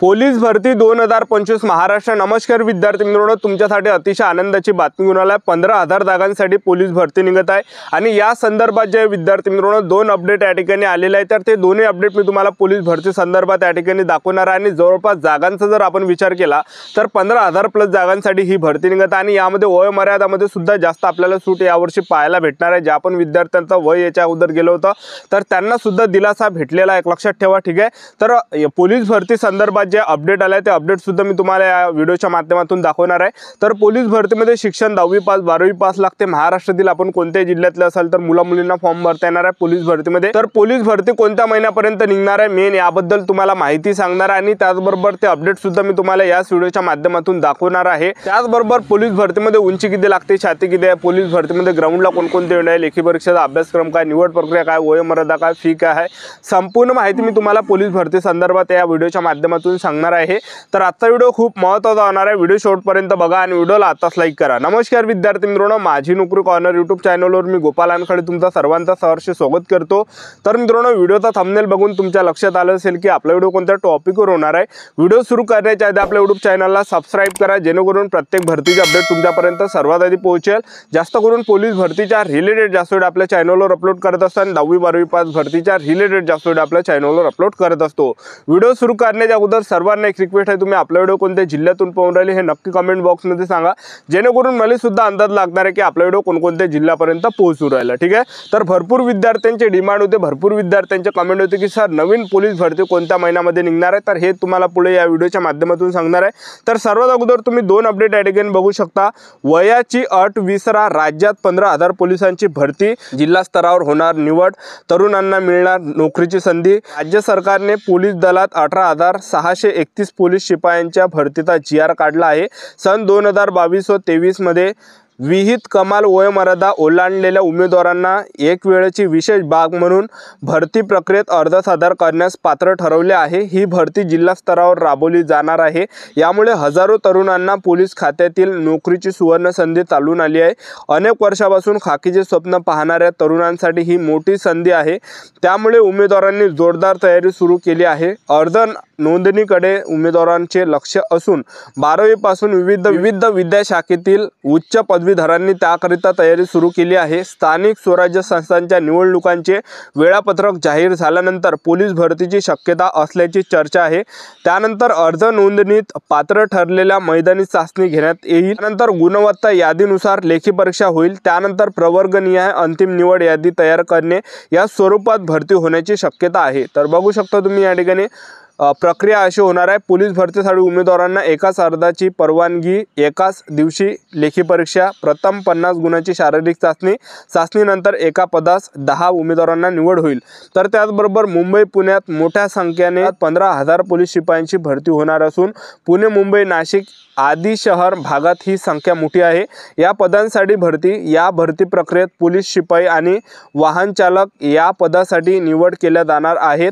Police भरती 2025 महाराष्ट्र। नमस्कार विद्यार्थी मित्रांनो, तुमच्यासाठी अतिशय आनंदाची बातमी घेऊन आला आहे। 15,000 जागांसाठी पोलीस भरती निघत आहे आणि या संदर्भात जे विद्यार्थी मित्रांनो दोन अपडेट या ठिकाणी आलेले आहेत, तर ते दोन्ही अपडेट मी तुम्हाला पोलीस भरती संदर्भात या ठिकाणी दाखवणार आहे। आणि जवळपास जागांचा जर आपण विचार केला तर 15,000 प्लस जागांसाठी ही भरती निघत आहे आणि यामध्ये वयोमर्यादामध्ये सुद्धा जास्त आपल्याला सूट यावर्षी पाहायला भेटणार आहे। ज्या पण विद्यार्थ्यांचा वय याच्या अगोदर गेलं होतं तर त्यांना सुद्धा दिलासा भेटलेला आहे, एक लक्षात ठेवा, ठीक आहे। तर पोलीस भरती संदर्भात जे अपडेट आले ते अपडेट सुद्धा मी तुम्हाला या व्हिडिओच्या माध्यमातून दाखवणार आहे। तर पोलीस भरतीमध्ये शिक्षण 10वी पास 12वी पास लागते। महाराष्ट्रातील आपण कोणत्याही जिल्ह्यातले असाल तर मुला मुलींना फॉर्म भरता येणार आहे पोलीस भरतीमध्ये। तर पोलीस भरती कोणत्या महिन्यापर्यंत निघणार आहे मेन याबद्दल तुम्हाला माहिती सांगणार आहे आणि त्याचबरोबर ते अपडेट सुद्धा मी तुम्हाला या व्हिडिओच्या माध्यमातून दाखवणार आहे। त्याचबरोबर पोलीस भरतीमध्ये उंची किती लागते, छाती किती आहे, पोलीस भरतीमध्ये ग्राउंडला कोणकोणते आहे, लेखी परीक्षेचा अभ्यासक्रम काय, निवड प्रक्रिया काय, वयोमर्यादा काय, फी काय आहे, संपूर्ण माहिती मी तुम्हाला पोलीस भरती संदर्भात या व्हिडिओच्या माध्यमातून सांगणार आहे। तर आजचा व्हिडिओ खूप महत्त्वाचा होणार आहे, व्हिडिओ शेवटपर्यंत बघा आणि व्हिडिओला आताच लाईक करा। नमस्कार विद्यार्थी मित्रांनो, माझी नोकरी कॉर्नर यूट्यूब चॅनलवर मी गोपाल अनखडे तुमचा सर्वांचा सहर्ष स्वागत करतो। तर मित्रांनो, व्हिडिओचा थंबनेल बघून तुमच्या लक्षात आलं असेल की आपला व्हिडिओ कोणत्या टॉपिकवर होणार आहे। व्हिडिओ सुरू करण्याच्या आधी आपल्या यूट्यूब चॅनलला सबस्क्राइब करा, जेणेकरून प्रत्येक भरतीचे अपडेट तुमच्यापर्यंत सर्वात आधी पोहोचेल। जास्त करून पोलीस भरतीच्या रिलेटेड जास्त व्हिडिओ आपल्या चॅनलवर अपलोड करत असतो आणि 10वी 12वी पास भरतीच्या रिलेटेड जास्त व्हिडिओ आपल्या चॅनलवर अपलोड करत असतो। व्हिडिओ सुरू करण्याच्या अगोदर सर्वांना एक रिक्वेस्ट आहे, तुम्ही आपला व्हिडिओ कोणत्या जिल्ह्यातून पाहून राहिले हे नक्की कमेंट बॉक्समध्ये सांगा, जेणेकरून मला सुद्धा अंदाज लागणार आहे की आपला व्हिडिओ कोणकोणत्या जिल्ह्यापर्यंत पोहोचू राहिला, ठीक आहे। तर भरपूर विद्यार्थ्यांचे डिमांड होते, भरपूर विद्यार्थ्यांचे कमेंट होते की सर नवीन पोलीस भरती कोणत्या महिन्यामध्ये निघणार आहे, तर हे तुम्हाला पुढे या व्हिडिओच्या माध्यमातून सांगणार आहे। तर सर्वात अगोदर तुम्ही दोन अपडेट या ठिकाणी बघू शकता। वयाची अट विसरा, राज्यात 15,000 पोलिसांची भरती, जिल्हा स्तरावर होणार निवड, तरुणांना मिळणार नोकरीची संधी। राज्य सरकारने पोलीस दलात 18,631 पोलीस शिपायांच्या भरतीचा GR काढला आहे। सन 2022 व 23 मध्ये विहित कमाल वयोमर्यादा ओलांडलेल्या उमेदवारांना एक वेळेची विशेष बाब म्हणून भरती प्रक्रियेत अर्ज सादर करण्यास पात्र ठरवले आहे। ही भरती जिल्हा स्तरावर राबवली जाणार आहे। यामुळे हजारो तरुणांना पोलीस खात्यातील नोकरीची सुवर्ण संधी चालून आली आहे। अनेक वर्षापासून खाकीचे स्वप्न पाहणाऱ्या तरुणांसाठी ही मोठी संधी आहे। त्यामुळे उमेदवारांनी जोरदार तयारी सुरू केली आहे। अर्ज नोंदणीकडे उमेदवारांचे लक्ष असून 12वी पासून विविध विद्याशाखेतील उच्च पदवीधरांनी त्याकरिता तयारी सुरू केली आहे। स्थानिक स्वराज्य संस्थांच्या निवडणुकांचे वेळापत्रक जाहीर झाल्यानंतर पोलीस भरतीची शक्यता असल्याची चर्चा आहे। त्यानंतर अर्ज नोंदणीत पात्र ठरलेल्या मैदानी चाचणी घेण्यात येईल। त्यानंतर गुणवत्ता यादीनुसार लेखी परीक्षा होईल। त्यानंतर प्रवर्गनिहाय अंतिम निवड यादी तयार करणे या स्वरूपात भरती होण्याची शक्यता आहे। तर बघू शकता तुम्ही या ठिकाणी प्रक्रिया अशी होणार आहे। पोलीस भरतीसाठी उमेदवारांना एकाच अर्जाची परवानगी, एकाच दिवशी लेखी परीक्षा, प्रथम 50 गुणांची शारीरिक चाचणीनंतर एका पदास 10 उमेदवारांना निवड होईल। तर त्याचबरोबर मुंबई पुण्यात मोठ्या संख्येने 15,000 पोलीस शिपायांची भरती होणार असून पुणे, मुंबई, नाशिक आदी शहर भागात ही संख्या मोठी आहे। या पदांसाठी या भरती प्रक्रियेत पोलीस शिपाई आणि वाहन चालक या पदासाठी निवड केल्या जाणार आहेत,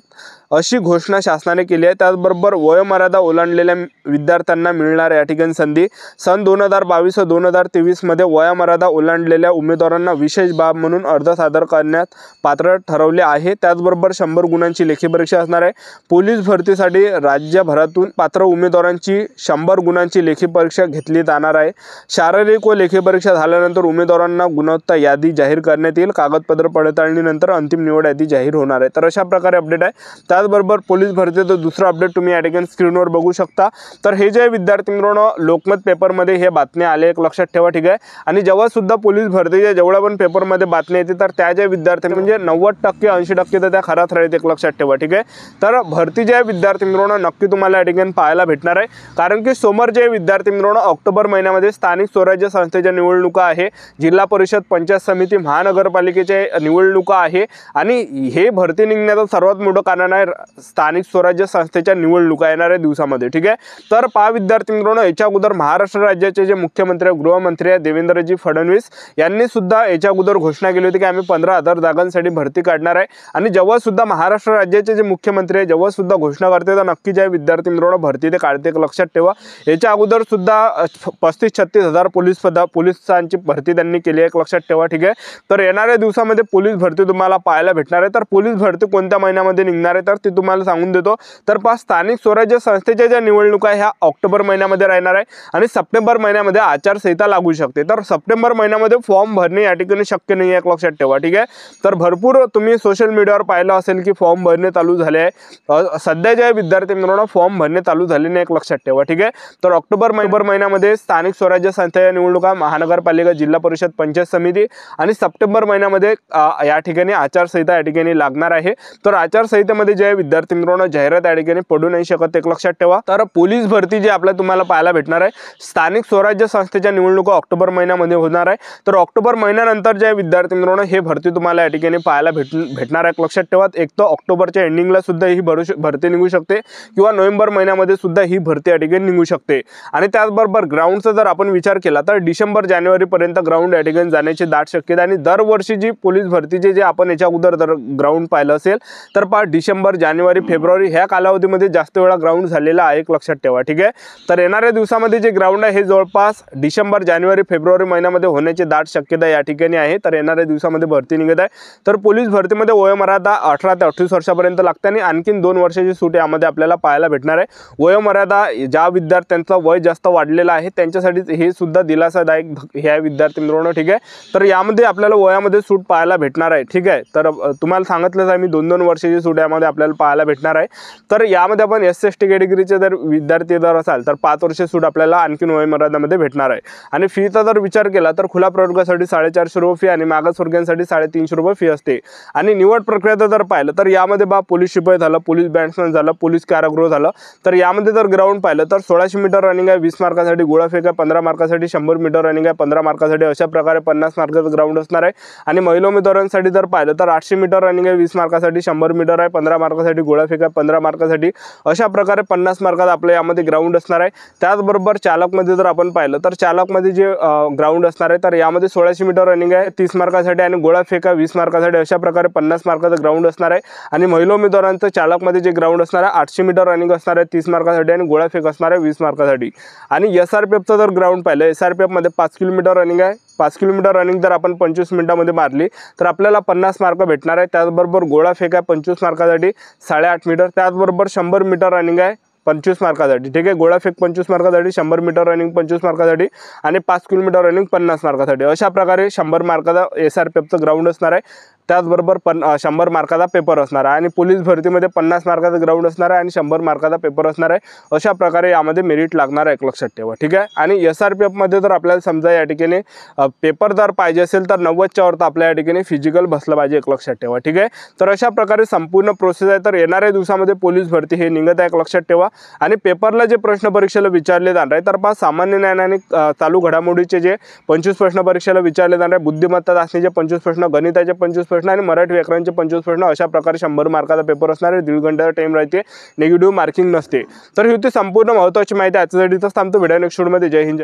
अशी घोषणा शासनाने केली आहे। त्याचबरोबर वयोमर्यादा ओलांडलेल्या विद्यार्थ्यांना मिळणार या ठिकाणी संधी। सन 2022 व 2023 मध्ये वयोमर्यादा ओलांडलेल्या उमेदवारांना विशेष बाब म्हणून अर्ज सादर करण्यात पात्र ठरवले आहे। त्याचबरोबर 100 गुणांची लेखी परीक्षा असणार आहे। पोलीस भरतीसाठी राज्यभरातून पात्र उमेदवारांची 100 गुणांची लेखी परीक्षा घेतली जाणार आहे। शारीरिक व लेखी परीक्षा झाल्यानंतर उमेदवारांना गुणवत्ता यादी जाहीर करण्यात येईल। कागदपत्र पडताळणीनंतर अंतिम निवड यादी जाहीर होणार आहे। तर अशा प्रकारे अपडेट आहे। त्याचबरोबर पोलीस भरतीचं दुसरं अपडेट तुम्ही या ठिकाणी स्क्रीनवर बघू शकता। तर हे जे विद्यार्थी मित्रांनो लोकमत पेपरमध्ये हे बातम्या आले, एक लक्षात ठेवा, ठीक आहे। आणि जेव्हा सुद्धा पोलीस भरतीच्या जेवढ्या पण पेपरमध्ये बातम्या येते तर त्या ज्या विद्यार्थी म्हणजे 90% 80% तर त्या खऱ्याच राहतात, एक लक्षात ठेवा, ठीक आहे। तर भरती जे विद्यार्थी मित्रांनो नक्की तुम्हाला या ठिकाणी पाहायला भेटणार आहे, कारण की समोर जे विद्यार्थी मित्रांनो ऑक्टोबर महिन्यामध्ये स्थानिक स्वराज्य संस्थेच्या निवडणुका आहे, जिल्हा परिषद, पंचायत समिती, महानगरपालिकेचे निवडणुका आहे आणि हे भरती निघण्याचं सर्वात मोठं कारण आहे स्थानिक स्वराज्य संस्थेच्या निवडणुका येणाऱ्या दिवसामध्ये, ठीक आहे। तर पहा विद्यार्थी मित्रांनो, याच्या अगोदर महाराष्ट्र राज्याचे जे मुख्यमंत्री गृहमंत्री देवेंद्रजी फडणवीस यांनी सुद्धा याच्या अगोदर घोषणा केली होती की आम्ही 15,000 जागांसाठी भरती काढणार आहे। आणि जेव्हा सुद्धा महाराष्ट्र राज्याचे जे मुख्यमंत्री जेव्हा सुद्धा घोषणा करते तर नक्की जे विद्यार्थी मित्रांनो भरती ते काढते, एक लक्षात ठेवा। याच्या अगोदर अगोदर सुद्धा 35-36 हजार पोलिसांची भरती त्यांनी केली आहे, एक लक्षात ठेवा, ठीक आहे. तर येणाऱ्या दिवसामध्ये पोलीस भरती तुम्हाला पाहायला भेटणार आहे. तर पोलीस भरती कोणत्या महिन्यामध्ये निघणार आहे तर ते तुम्हाला सांगून देतो. तर स्थानिक स्वराज्य संस्थेच्या ज्या निवडणुका ह्या ऑक्टोबर महिन्यामध्ये राहणार आहे आणि सप्टेंबर महिन्यामध्ये आचारसंहिता लागू शकते. तर सप्टेंबर महिन्यामध्ये फॉर्म भरणे या ठिकाणी शक्य नाही आहे, एक लक्षात ठेवा, ठीक आहे. तर भरपूर तुम्ही सोशल मीडियावर पाहिलं असेल की फॉर्म भरणे चालू झाले आहे. सध्या जे विद्यार्थी मित्रांनो फॉर्म भरणे चालू झाले नाही, एक लक्षात ठेवा, ठीक आहे. तर ऑक्टोबर महिन्यामध्ये स्थानिक स्वराज्य संस्थेच्या निवडणुका, महानगरपालिका, जिल्हा परिषद, पंचायत समिती आणि सप्टेंबर महिन्यामध्ये या ठिकाणी आचारसंहिता या ठिकाणी लागणार आहे. तर आचारसंहितेमध्ये जे विद्यार्थी मित्रांनो जाहिरात या ठिकाणी पडू नाही शकत, एक लक्षात ठेवा. तर पोलीस भरती जी आपल्याला तुम्हाला पाहायला भेटणार आहे, स्थानिक स्वराज्य संस्थेच्या निवडणुका ऑक्टोबर महिन्यामध्ये होणार आहे. तर ऑक्टोबर महिन्यानंतर जे विद्यार्थी मित्रांनो हे भरती तुम्हाला या ठिकाणी पाहायला भेटणार आहे, लक्षात ठेवा. एक तर ऑक्टोबरच्या एंडिंगला सुद्धा ही भरती निघू शकते किंवा नोव्हेंबर महिन्यामध्ये सुद्धा ही भरती या ठिकाणी निघू शकते. आणि त्याचबरोबर ग्राउंडचा जर आपण विचार केला तर डिसेंबर जानेवारी पर्यंत ग्राउंड या ठिकाणी जाण्याची दाट शक्यता. आणि दरवर्षी जी पोलीस भरतीचे जे आपण याच्या अगोदर जर ग्राउंड पाहिलं असेल तर डिसेंबर, जानेवारी, फेब्रुवारी ह्या कालावधीमध्ये जास्त वेळा ग्राउंड झालेला आहे, एक लक्षात ठेवा, ठीक आहे. तर येणाऱ्या दिवसामध्ये जे ग्राउंड आहे हे जवळपास डिसेंबर, जानेवारी, फेब्रुवारी महिन्यामध्ये होण्याची दाट शक्यता या ठिकाणी आहे. तर येणाऱ्या दिवसामध्ये भरती निघत आहे. तर पोलीस भरतीमध्ये वयोमर्यादा 18 ते 28 वर्षापर्यंत लागते आणि आणखीन 2 वर्षाची सूट यामध्ये आपल्याला पाहायला भेटणार आहे. वयोमर्यादा ज्या विद्यार्थ्यांचं वय जास्त वाढलेलं आहे त्यांच्यासाठी हे सुद्धा दिलासादायक ह्या विद्यार्थी मित्रांनो, ठीक आहे. तर यामध्ये आपल्याला वयामध्ये सूट पाहायला भेटणार आहे, ठीक आहे. तर तुम्हाला सांगितलंच आहे मी 2-2 वर्षाची सूट यामध्ये आपल्याला पाहायला भेटणार आहे. तर यामध्ये आपण SC/ST कॅटेगरीचे जर विद्यार्थी जर असाल तर 5 वर्ष सूट आपल्याला आणखीन वयोमर्यादामध्ये भेटणार आहे. आणि फीचा जर विचार केला तर खुला प्रवर्गासाठी 450 रुपये फी आणि मागासवर्गीयांसाठी 350 रुपये फी असते. आणि निवड प्रक्रिया जर पाहिलं तर यामध्ये पोलीस शिपाई झालं, पोलीस बॅट्समन झालं, पोलीस कारागृह झालं. तर यामध्ये जर ग्राउंड पाहिलं तर 1600 मीटर रनिंग आहे, 20 मार्कासाठी गोळाफेक आहे, 15 मार्कासाठी 100 मीटर रनिंग आहे, 15 मार्कासाठी अशा प्रकारे 50 मार्काचं ग्राउंड असणार आहे. आणि महिला उमेदवारांसाठी जर पाहिलं तर 800 मीटर रनिंग आहे, 20 मार्कासाठी 100 मीटर आहे, 15 मार्कासाठी गोळाफेक आहे, 15 मार्कासाठी अशा प्रकारे 50 मार्काचा आपल्या यामध्ये ग्राउंड असणार आहे. त्याचबरोबर चालकमध्ये जर आपण पाहिलं तर चालकमध्ये जे ग्राउंड असणार आहे तर यामध्ये 1600 मीटर रनिंग आहे, 30 मार्कासाठी आणि गोळाफेक आहे 20 मार्कासाठी अशा प्रकारे 50 मार्काचं ग्राउंड असणार आहे. आणि महिला उमेदवारांचं चालकमध्ये जे ग्राउंड असणार आहे 800 मीटर रनिंग असणार आहे 30 मार्कासाठी आणि गोळाफेक असणार आहे 20 मार्कासाठी. आणि SRPFचं जर ग्राउंड पाहिलं SRPFमध्ये 5 किलोमीटर रनिंग आहे. 5 किलोमीटर रनिंग जर आपण 25 मिनिटांमध्ये मारली तर आपल्याला 50 मार्क भेटणार आहे. त्याचबरोबर गोळाफेक आहे 25 मार्कासाठी 8.5 मीटर. त्याचबरोबर 100 मीटर रनिंग आहे 25 मार्कासाठी, ठीक आहे. गोळाफेक 25 मार्कासाठी, 100 मीटर रनिंग 25 मार्कासाठी आणि 5 किलोमीटर रनिंग 50 मार्कासाठी अशा प्रकारे 100 मार्काचा SRPFचं ग्राउंड असणार आहे. त्याचबरोबर 100 मार्काचा पेपर असणार आहे. आणि पोलीस भरतीमध्ये 50 मार्काचा ग्राउंड असणार आहे आणि 100 मार्काचा पेपर असणार आहे. अशा प्रकारे यामध्ये मेरिट लागणार आहे, एक लक्षात ठेवा, ठीक आहे. आणि SRPFमध्ये जर आपल्याला समजा या ठिकाणी पेपर जर पाहिजे असेल तर 90च्या वर आपल्या या ठिकाणी फिजिकल बसलं पाहिजे, एक लक्षात ठेवा, ठीक आहे. तर अशा प्रकारे संपूर्ण प्रोसेस आहे. तर येणाऱ्या दिवसामध्ये पोलीस भरती हे निघत आहे, एक लक्षात ठेवा. आणि पेपरला जे प्रश्न परीक्षेला विचारले जाणार आहे तर सामान्य ज्ञान आणि चालू घडामोडीचे जे 25 प्रश्न परीक्षेला विचारले जाणार आहे, बुद्धिमत्ता चाचणीचे 25 प्रश्न, गणिताचे 25 प्रश्न आणि मराठी व्याकरणचे 25 प्रश्न अशा प्रकारे 100 मार्काचा पेपर असणार आहे. 1.5 घंट्याचा टाइम राहते, निगेटिव्ह मार्किंग नसते. तर ही होती संपूर्ण महत्त्वाची माहिती. आजच्यासाठी थांबतो. व्हिडिओ नेक्स्ट व्हिडिओमध्ये. जय हिंद.